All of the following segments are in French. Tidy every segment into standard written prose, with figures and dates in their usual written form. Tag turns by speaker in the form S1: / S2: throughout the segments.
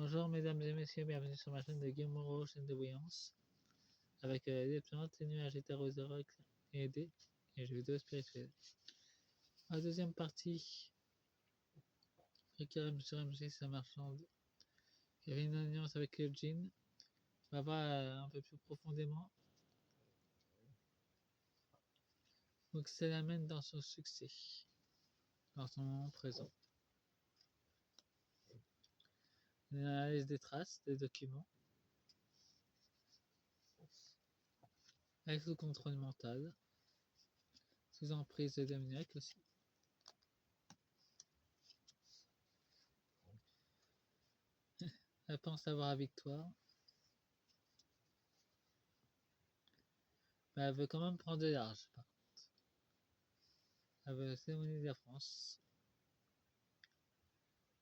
S1: Bonjour mesdames et messieurs, bienvenue sur ma chaîne de Game Moro, chaîne de voyance, avec des plantes, des nuages hétérosoroques et des jeux vidéo spirituels. La deuxième partie, Karim sur MG, sa marchande, qui avait une alliance avec Eugene, on va voir un peu plus profondément. Donc ça l'amène dans son succès, dans son moment présent. Une analyse des traces, des documents, avec sous contrôle mental, sous emprise de démoniaque aussi. Elle pense avoir la victoire, mais elle veut quand même prendre de large, par contre. Elle veut s'éloigner de la France,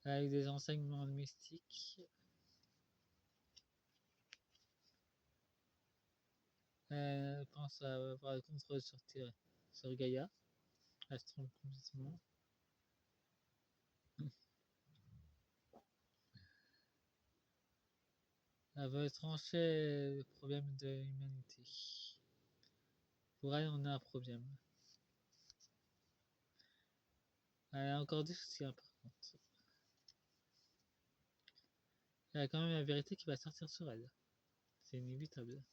S1: avec des enseignements mystiques. Elle pense avoir le contrôle sur Gaïa. Elle se trompe complètement. Elle veut trancher le problème de l'humanité. Pour elle, on a un problème. Elle a encore des soucis, par contre. Elle a quand même la vérité qui va sortir sur elle. C'est inévitable.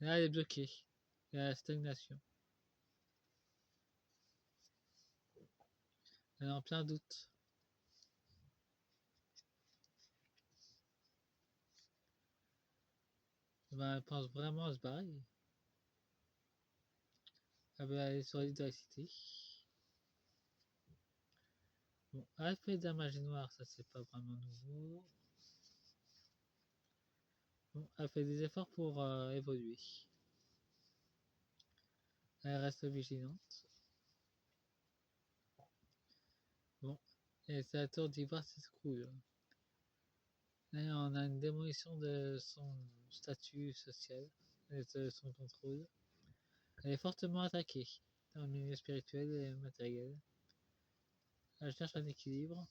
S1: Là, elle est bloquée. Il y a la stagnation. Elle est en plein doute. Ben, elle pense vraiment à se barrer. Elle veut aller sur l'île de la cité. Bon, elle fait de la magie noire, ça c'est pas vraiment nouveau. Bon, elle fait des efforts pour évoluer. Elle reste vigilante. Bon, et sa tour d'ivoire s'écroule. Là, on a une démolition de son statut social et de son contrôle. Elle est fortement attaquée dans le milieu spirituel et matériel. Elle cherche un équilibre.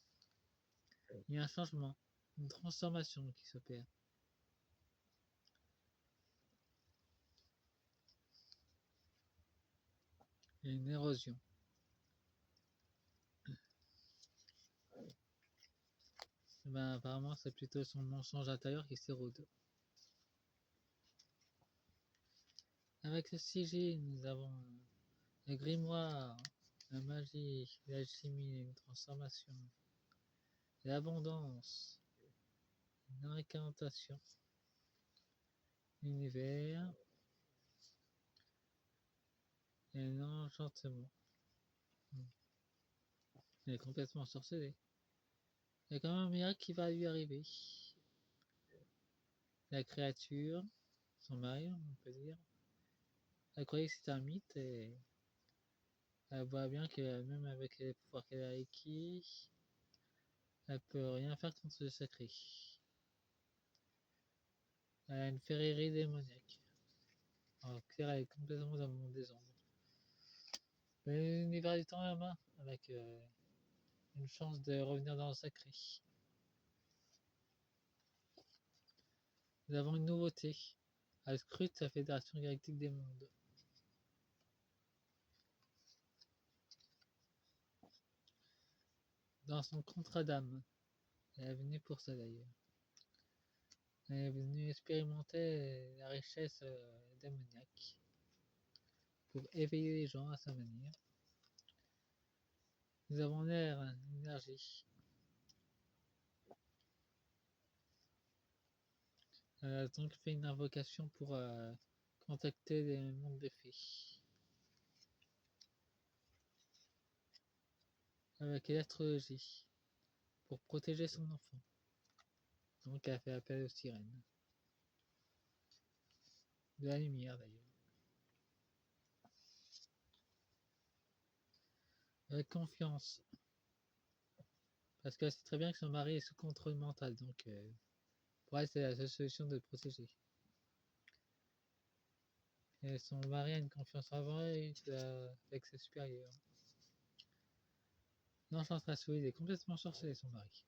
S1: Il y a un changement, une transformation qui s'opère. Il y a une érosion. Ben, apparemment, c'est plutôt son mensonge intérieur qui s'érode. Avec ce sigil, nous avons le grimoire, la magie, l'alchimie, une transformation, l'abondance, une incantation, l'univers et l'enchantement. Elle est complètement sorcelée. Il y a quand même un miracle qui va lui arriver. La créature, son mari, on peut dire, elle croyait que c'était un mythe et elle voit bien que même avec les pouvoirs qu'elle a acquis, elle peut rien faire contre le sacré. Elle a une ferrerie démoniaque. Alors Claire, elle est complètement dans le monde des ombres. Mais l'univers du temps à la main, avec une chance de revenir dans le sacré. Nous avons une nouveauté. Elle scrute la Fédération Galactique des Mondes. Dans son contrat d'âme. Elle est venue pour ça d'ailleurs. Elle est venue expérimenter la richesse démoniaque pour éveiller les gens à sa manière. Nous avons l'air, l'énergie. Elle a donc fait une invocation pour contacter les mondes des fées. Avec l'astrologie. Pour protéger son enfant. Donc elle a fait appel aux sirènes. De la lumière d'ailleurs. Avec confiance. Parce qu'elle sait très bien que son mari est sous contrôle mental. Donc pour elle, c'est la seule solution de le protéger. Et son mari a une confiance avant elle avec ses supérieurs. L'enchanteresse, oui, il est complètement sorcelé, son mari.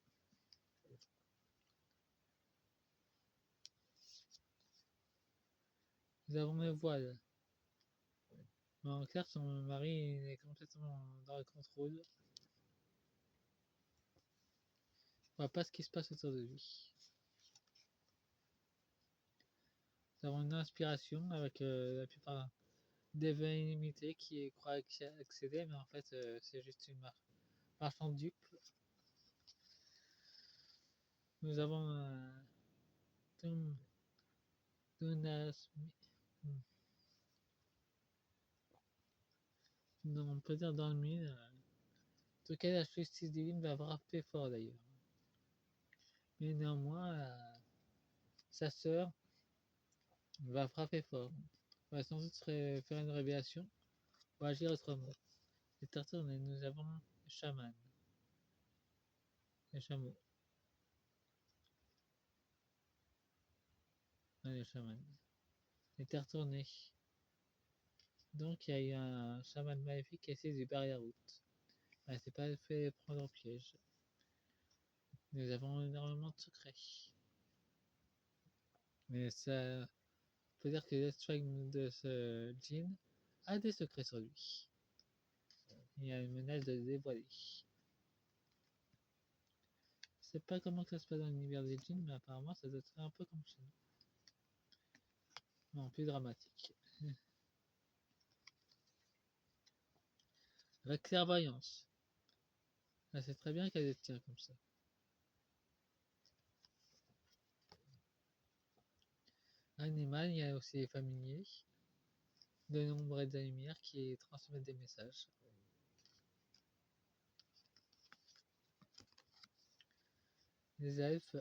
S1: Nous avons le voile. Mais en clair, son mari est complètement dans le contrôle. On voit pas ce qui se passe autour de lui. Nous avons une inspiration avec la plupart des vins illimités qui croient accéder, mais en fait, c'est juste une marchand de dupes. Nous avons Dunas. Non, on peut dire dans le mille. En tout cas, la justice divine va frapper fort d'ailleurs. Mais néanmoins, sa sœur va frapper fort. Va sans doute faire une révélation ou agir autrement. Les tartares, nous avons le chaman, les chameaux, les chamans, les terres tournées. Donc il y a eu un chaman maléfique qui a essayé de barrer la route. Elle s'est pas fait prendre au piège. Nous avons énormément de secrets. Mais ça peut dire que l'Strike de ce djinn a des secrets sur lui. Il y a une menace de le dévoiler. Je sais pas comment ça se passe dans l'univers des djinns, mais apparemment ça doit être un peu comme chez nous. Non, plus dramatique. La clairvoyance. Ah, c'est très bien qu'elle tient comme ça. Animal, il y a aussi les familiers, de l'ombre et de la lumière qui transmettent des messages. Les elfes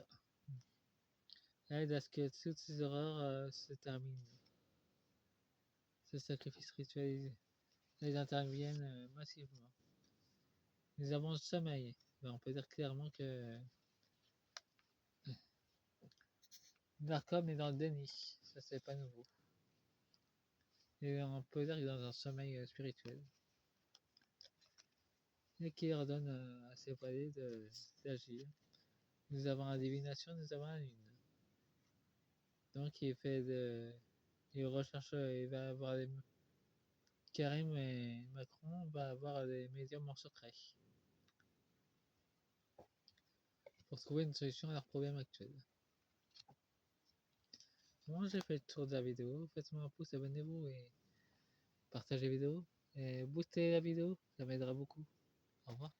S1: aident à ce que toutes ces horreurs se terminent. Ce sacrifice rituel, ils interviennent massivement. Nous avons le sommeil. Ben, on peut dire clairement que Darkom est dans le déni. Ça, c'est pas nouveau. Et on peut dire qu'il est dans un sommeil spirituel. Et qui ordonne à ses voilés d'agir. Nous avons la divination, nous avons la lune. Donc il fait de. Il recherche, il va avoir des. Karim et Macron va avoir des médiums en secret pour trouver une solution à leurs problèmes actuels. Bon, j'ai fait le tour de la vidéo. Faites-moi un pouce, abonnez-vous et partagez la vidéo. Et boostez la vidéo, ça m'aidera beaucoup. Au revoir.